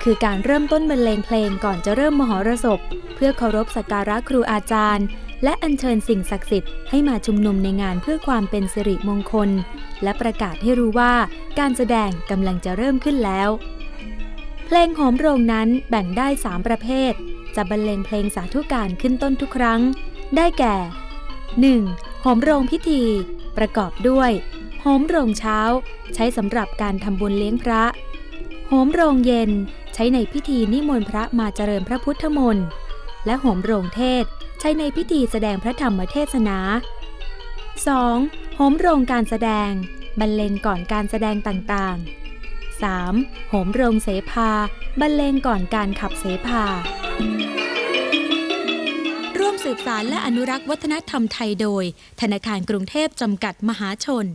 คือการเริ่มต้นบรรเลงเพลงก่อนจะเริ่มมหรสพเพื่อเคารพสักการะครูอาจารย์และอัญเชิญสิ่งศักดิ์สิทธิ์ให้มาชุมนุมในงานเพื่อความเป็นสิริมงคลและประกาศให้รู้ว่าการแสดงกำลังจะเริ่มขึ้นแล้วเพลงโหมโรงนั้นแบ่งได้3ประเภทจะบรรเลงเพลงสาธุการขึ้นต้นทุกครั้งได้แก่ 1. โหมโรงพิธีประกอบด้วยโหมโรงเช้าใช้สำหรับการทำบุญเลี้ยงพระโหมโรงเย็นใช้ในพิธีนิมนต์พระมาเจริญพระพุทธมนต์และโหมโรงเทศใช้ในพิธีแสดงพระธรรมเทศนา 2. โหมโรงการแสดงบรรเลงก่อนการแสดงต่างๆ 3. โหมโรงเสภาบรรเลงก่อนการขับเสภาร่วมสืบสานและอนุรักษ์วัฒนธรรมไทยโดยธนาคารกรุงเทพจำกัดมหาชน